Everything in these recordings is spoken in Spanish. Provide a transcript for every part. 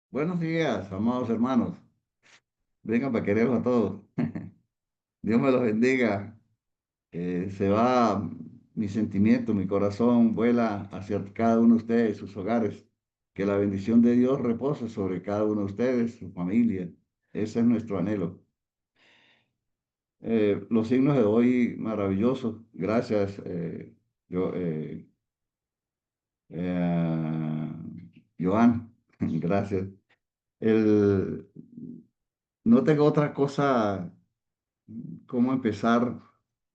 Buenos días, amados hermanos. Vengan para quererlos a todos. Dios me los bendiga. Se va mi sentimiento, mi corazón vuela hacia cada uno de ustedes, sus hogares. Que la bendición de Dios repose sobre cada uno de ustedes, su familia. Ese es nuestro anhelo. Los signos de hoy maravillosos. Gracias, yo, eh, Joan. Gracias. El, no tengo otra cosa cómo empezar,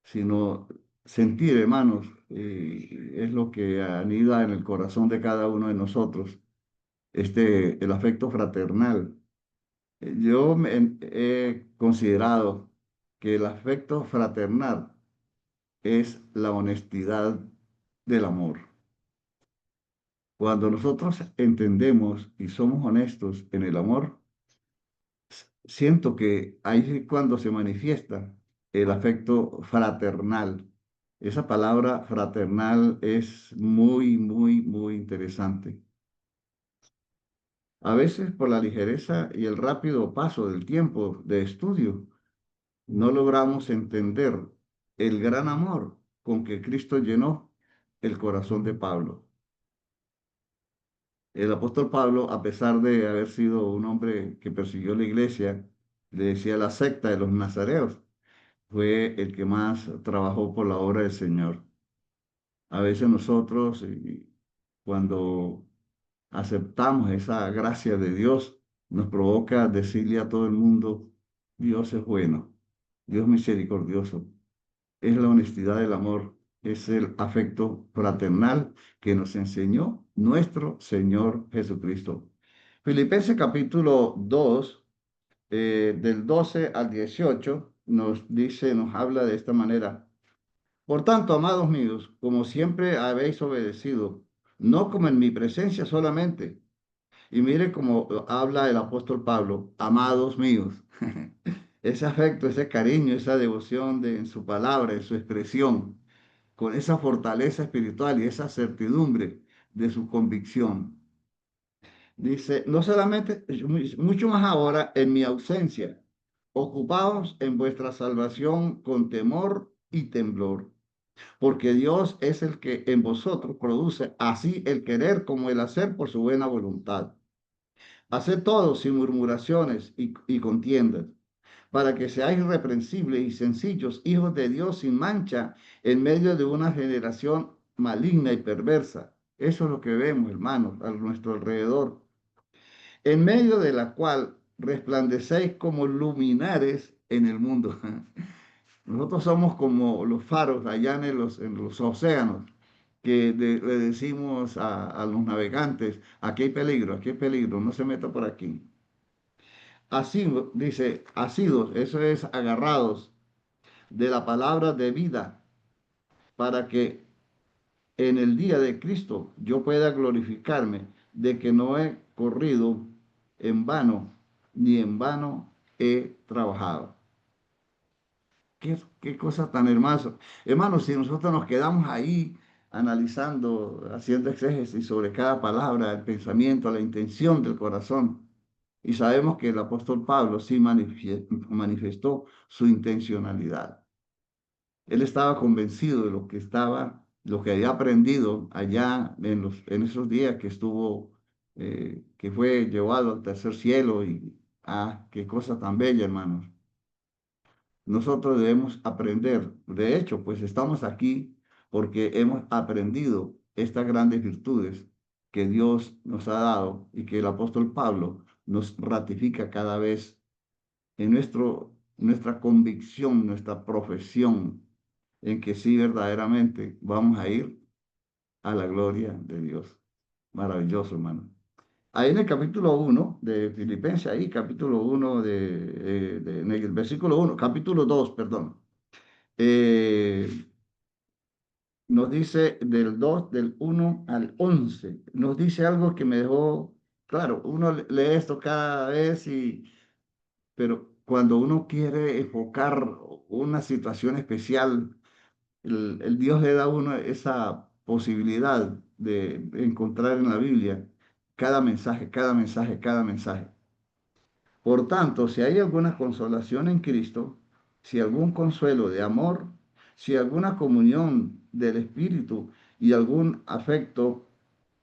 sino sentir, hermanos, es lo que anida en el corazón de cada uno de nosotros, el afecto fraternal. He considerado que el afecto fraternal es la honestidad del amor. Cuando nosotros entendemos y somos honestos en el amor, siento que ahí es cuando se manifiesta el afecto fraternal. Esa palabra fraternal es muy, muy, muy interesante. A veces por la ligereza y el rápido paso del tiempo de estudio, no logramos entender el gran amor con que Cristo llenó el corazón de Pablo. El apóstol Pablo, a pesar de haber sido un hombre que persiguió la iglesia, le decía la secta de los nazareos, fue el que más trabajó por la obra del Señor. A veces nosotros, cuando aceptamos esa gracia de Dios, nos provoca decirle a todo el mundo, Dios es bueno, Dios misericordioso. Es la honestidad del amor, es el afecto fraternal que nos enseñó nuestro Señor Jesucristo. Filipenses capítulo 2 del 12 al 18, nos dice, nos habla de esta manera. Por tanto, amados míos, como siempre habéis obedecido, no como en mi presencia solamente. Y mire cómo habla el apóstol Pablo, amados míos. Ese afecto, ese cariño, esa devoción en su palabra, en su expresión, con esa fortaleza espiritual y esa certidumbre de su convicción. Dice, no solamente, mucho más ahora en mi ausencia, ocupaos en vuestra salvación con temor y temblor, porque Dios es el que en vosotros produce así el querer como el hacer por su buena voluntad. Haced todo sin murmuraciones y contiendas, para que seáis irreprensibles y sencillos, hijos de Dios sin mancha, en medio de una generación maligna y perversa. Eso es lo que vemos, hermanos, a nuestro alrededor, en medio de la cual resplandecéis como luminares en el mundo. Nosotros somos como los faros allá en los océanos, que le decimos a los navegantes, aquí hay peligro, no se meta por aquí. Así, dice, asidos, eso es agarrados de la palabra de vida, para que en el día de Cristo yo pueda glorificarme de que no he corrido en vano, ni en vano he trabajado. Qué cosa tan hermosa. Hermanos, si nosotros nos quedamos ahí analizando, haciendo exégesis sobre cada palabra, el pensamiento, la intención del corazón, y sabemos que el apóstol Pablo sí manifestó su intencionalidad. Él estaba convencido de lo que había aprendido allá en esos días que estuvo, que fue llevado al tercer cielo y, qué cosa tan bella, hermanos. Nosotros debemos aprender. De hecho, pues estamos aquí porque hemos aprendido estas grandes virtudes que Dios nos ha dado y que el apóstol Pablo nos ratifica cada vez en nuestra convicción, nuestra profesión, en que sí verdaderamente vamos a ir a la gloria de Dios. Maravilloso, hermano. Ahí en el capítulo 1 de Filipenses, ahí capítulo 1 en el versículo 1, capítulo 2, perdón, eh, nos dice del 1 al 11, nos dice algo que me dejó, claro, uno lee esto cada vez pero cuando uno quiere enfocar una situación especial, el Dios le da a uno esa posibilidad de encontrar en la Biblia. cada mensaje, cada mensaje, cada mensaje. Por tanto, si hay alguna consolación en Cristo, si algún consuelo de amor, si alguna comunión del Espíritu y algún afecto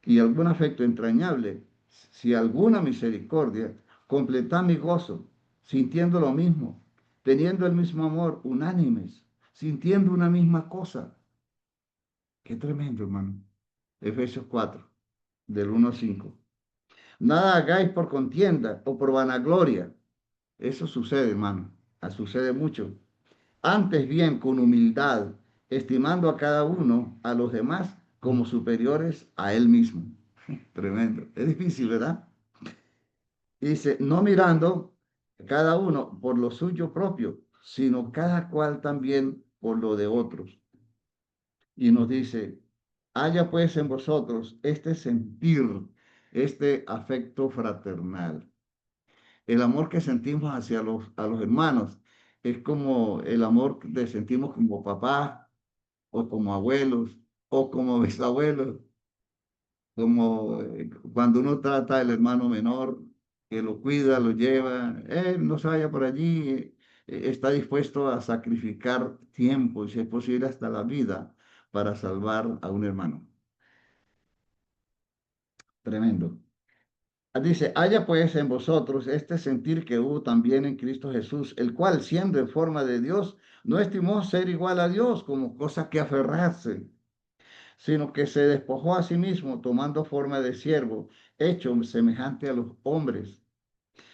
entrañable, si alguna misericordia, completad mi gozo, sintiendo lo mismo, teniendo el mismo amor, unánimes, sintiendo una misma cosa. Qué tremendo, hermano. Efesios 4, del 1 al 5. Nada hagáis por contienda o por vanagloria. Eso sucede, hermano. Sucede mucho. Antes bien, con humildad, estimando a cada uno, a los demás, como superiores a él mismo. Tremendo. Es difícil, ¿verdad? Dice, no mirando cada uno por lo suyo propio, sino cada cual también por lo de otros. Y nos dice, haya pues en vosotros este sentir, este afecto fraternal. El amor que sentimos hacia a los hermanos es como el amor que sentimos como papá o como abuelos o como bisabuelos, como cuando uno trata al hermano menor, que lo cuida, lo lleva, él no se vaya por allí, está dispuesto a sacrificar tiempo y si es posible hasta la vida para salvar a un hermano. Tremendo. Dice, haya pues en vosotros este sentir que hubo también en Cristo Jesús, el cual siendo en forma de Dios, no estimó ser igual a Dios como cosa que aferrarse, sino que se despojó a sí mismo, tomando forma de siervo, hecho semejante a los hombres,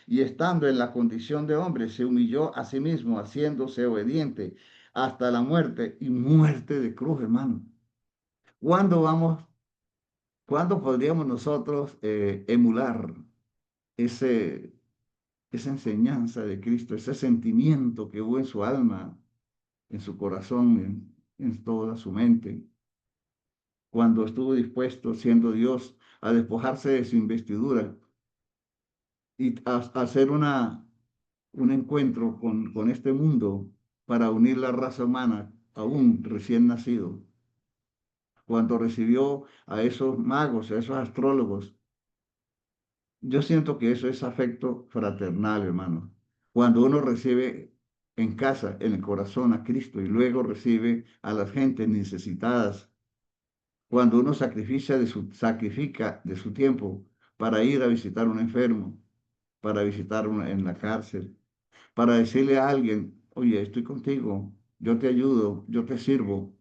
y estando en la condición de hombre, se humilló a sí mismo, haciéndose obediente hasta la muerte y muerte de cruz, hermano. ¿Cuándo vamos, cuándo podríamos nosotros emular ese esa enseñanza de Cristo, ese sentimiento que hubo en su alma, en su corazón, en toda su mente, cuando estuvo dispuesto, siendo Dios, a despojarse de su investidura y a hacer un encuentro con este mundo para unir la raza humana a un recién nacido? Cuando recibió a esos magos, a esos astrólogos, yo siento que eso es afecto fraternal, hermano. Cuando uno recibe en casa, en el corazón a Cristo y luego recibe a las gentes necesitadas, cuando uno sacrifica de su tiempo para ir a visitar a un enfermo, para visitar en la cárcel, para decirle a alguien, oye, estoy contigo, yo te ayudo, yo te sirvo.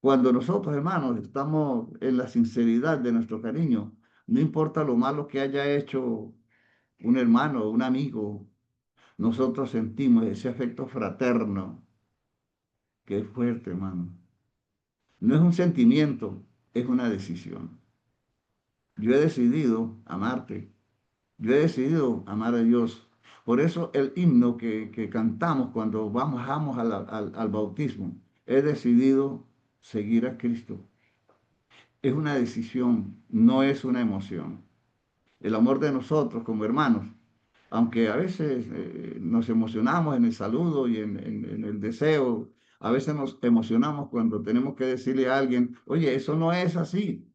Cuando nosotros, hermanos, estamos en la sinceridad de nuestro cariño, no importa lo malo que haya hecho un hermano, un amigo, nosotros sentimos ese afecto fraterno que es fuerte, hermano. No es un sentimiento, es una decisión. Yo he decidido amarte, yo he decidido amar a Dios. Por eso el himno que cantamos cuando vamos al bautismo, he decidido seguir a Cristo. Es una decisión, no es una emoción. El amor de nosotros como hermanos, aunque a veces nos emocionamos en el saludo y en el deseo, a veces nos emocionamos cuando tenemos que decirle a alguien, oye, eso no es así.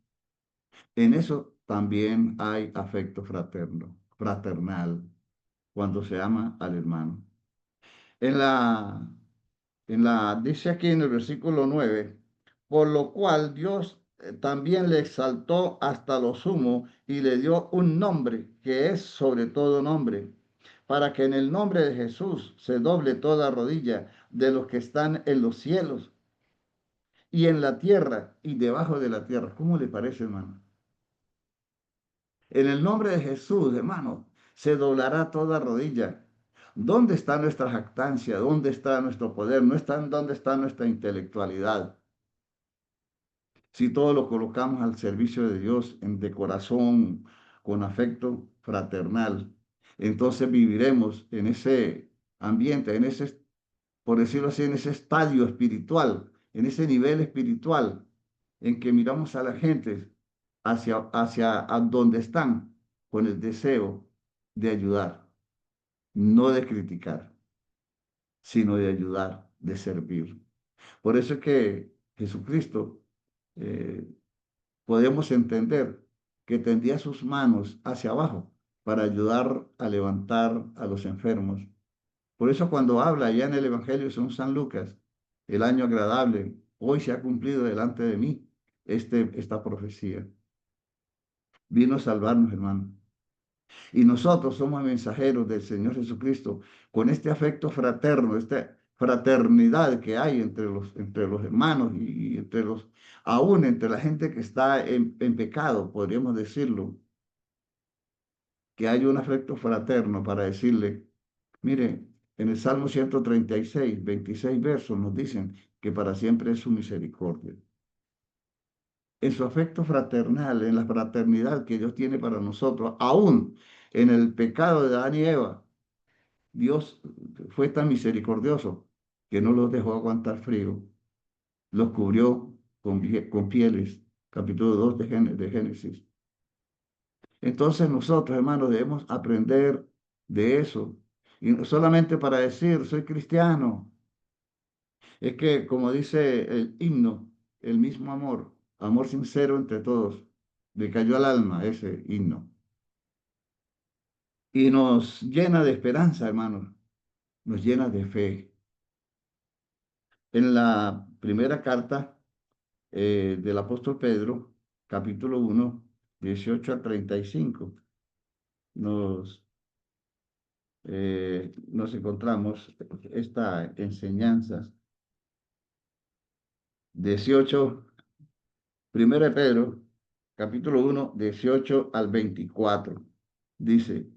En eso también hay afecto fraterno, fraternal, cuando se ama al hermano. En la, dice aquí en el versículo 9, por lo cual Dios también le exaltó hasta lo sumo y le dio un nombre que es sobre todo nombre, para que en el nombre de Jesús se doble toda rodilla de los que están en los cielos y en la tierra y debajo de la tierra. ¿Cómo le parece, hermano? En el nombre de Jesús, hermano, se doblará toda rodilla. ¿Dónde está nuestra jactancia? ¿Dónde está nuestro poder? No está, ¿dónde está nuestra intelectualidad? Si todo lo colocamos al servicio de Dios de corazón, con afecto fraternal, entonces viviremos en ese ambiente, en ese, por decirlo así, en ese estadio espiritual, en ese nivel espiritual en que miramos a la gente hacia a donde están con el deseo de ayudar, no de criticar, sino de ayudar, de servir. Por eso es que Jesucristo, eh, podemos entender que tendía sus manos hacia abajo para ayudar a levantar a los enfermos. Por eso cuando habla allá en el Evangelio según San Lucas, el año agradable, hoy se ha cumplido delante de mí esta profecía. Vino a salvarnos, hermano. Y nosotros somos mensajeros del Señor Jesucristo con este afecto fraterno, esta fraternidad que hay entre los hermanos y entre los, aún entre la gente que está en pecado, podríamos decirlo, que hay un afecto fraterno para decirle, mire, en el Salmo 136, 26 versos nos dicen que para siempre es su misericordia. En su afecto fraternal, en la fraternidad que Dios tiene para nosotros, aún en el pecado de Adán y Eva, Dios fue tan misericordioso que no los dejó aguantar frío, los cubrió con pieles, capítulo 2 de Génesis. Entonces nosotros, hermanos, debemos aprender de eso. Y no solamente para decir, soy cristiano. Es que, como dice el himno, el mismo amor, amor sincero entre todos, le cayó al alma ese himno. Y nos llena de esperanza, hermanos, nos llena de fe. En la primera carta del apóstol Pedro, capítulo 1, 18 al 35, nos nos encontramos esta enseñanza. 18, primero de Pedro, capítulo 1, 18 al 24. Dice,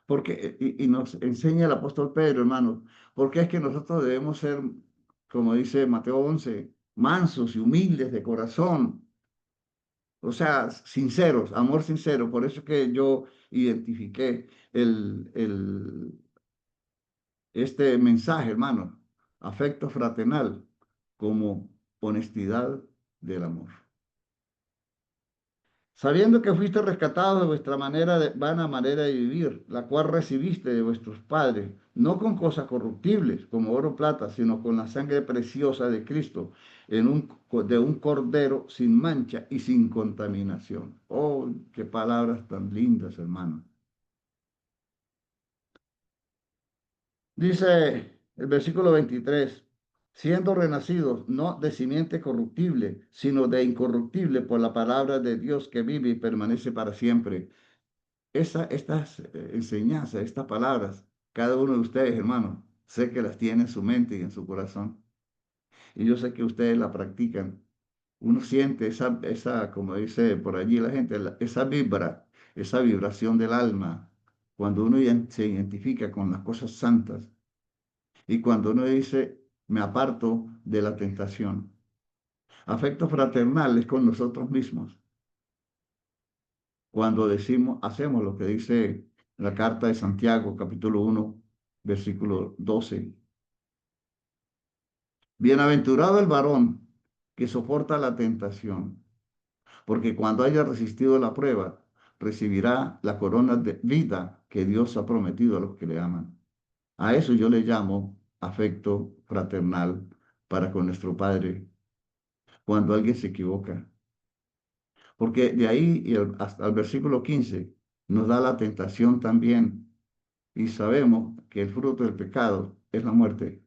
porque, y nos enseña el apóstol Pedro, hermanos, porque es que nosotros debemos ser, como dice Mateo 11, mansos y humildes de corazón, o sea, sinceros, amor sincero. Por eso es que yo identifiqué este mensaje, hermano, afecto fraternal, como honestidad del amor. Sabiendo que fuiste rescatados de vuestra vana manera de vivir, la cual recibiste de vuestros padres, no con cosas corruptibles como oro o plata, sino con la sangre preciosa de Cristo, de un cordero sin mancha y sin contaminación. Oh, qué palabras tan lindas, hermano. Dice el versículo 23, siendo renacidos no de simiente corruptible, sino de incorruptible por la palabra de Dios que vive y permanece para siempre. Estas enseñanzas, estas palabras, cada uno de ustedes, hermanos, sé que las tiene en su mente y en su corazón. Y yo sé que ustedes la practican. Uno siente como dice por allí la gente, esa vibración del alma, cuando uno se identifica con las cosas santas. Y cuando uno dice, me aparto de la tentación. Afecto fraternal es con nosotros mismos. Cuando decimos, hacemos lo que dice la carta de Santiago, capítulo 1, versículo 12. Bienaventurado el varón que soporta la tentación, porque cuando haya resistido la prueba, recibirá la corona de vida que Dios ha prometido a los que le aman. A eso yo le llamo afecto fraternal para con nuestro Padre cuando alguien se equivoca. Porque de ahí hasta el versículo 15 nos da la tentación también y sabemos que el fruto del pecado es la muerte.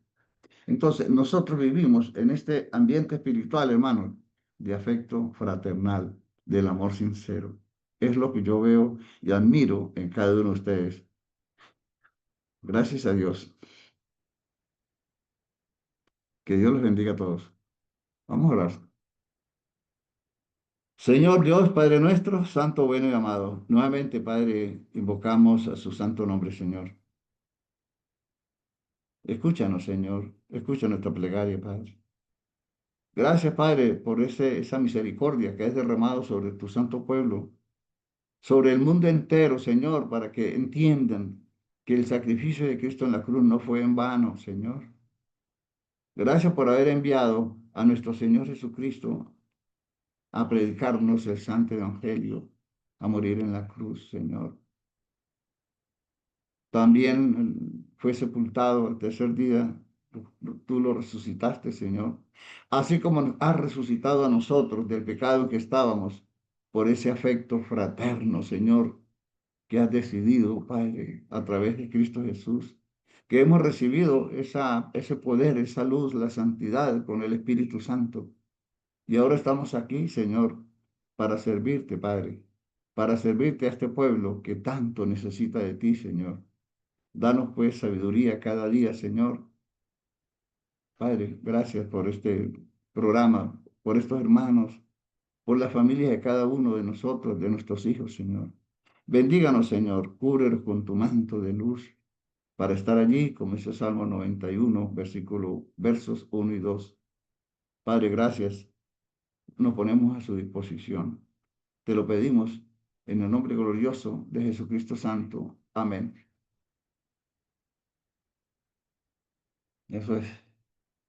Entonces, nosotros vivimos en este ambiente espiritual, hermano, de afecto fraternal, del amor sincero. Es lo que yo veo y admiro en cada uno de ustedes. Gracias a Dios. Que Dios los bendiga a todos. Vamos a orar. Señor Dios, Padre nuestro, santo, bueno y amado, nuevamente, Padre, invocamos a su santo nombre, Señor. Escúchanos, Señor. Escucha nuestra plegaria, Padre. Gracias, Padre, por esa misericordia que has derramado sobre tu santo pueblo, sobre el mundo entero, Señor, para que entiendan que el sacrificio de Cristo en la cruz no fue en vano, Señor. Gracias por haber enviado a nuestro Señor Jesucristo a predicarnos el santo evangelio, a morir en la cruz, Señor. También fue sepultado al tercer día. Tú lo resucitaste, Señor. Así como nos has resucitado a nosotros del pecado en que estábamos, por ese afecto fraterno, Señor, que has decidido, Padre, a través de Cristo Jesús, que hemos recibido ese poder, esa luz, la santidad con el Espíritu Santo. Y ahora estamos aquí, Señor, para servirte, Padre, para servirte a este pueblo que tanto necesita de ti, Señor. Danos pues sabiduría cada día, Señor. Padre, gracias por este programa, por estos hermanos, por la familia de cada uno de nosotros, de nuestros hijos, Señor. Bendíganos, Señor, cúbrenos con tu manto de luz para estar allí, como dice Salmo 91, versos 1 y 2. Padre, gracias. Nos ponemos a su disposición. Te lo pedimos en el nombre glorioso de Jesucristo Santo. Amén. Eso es.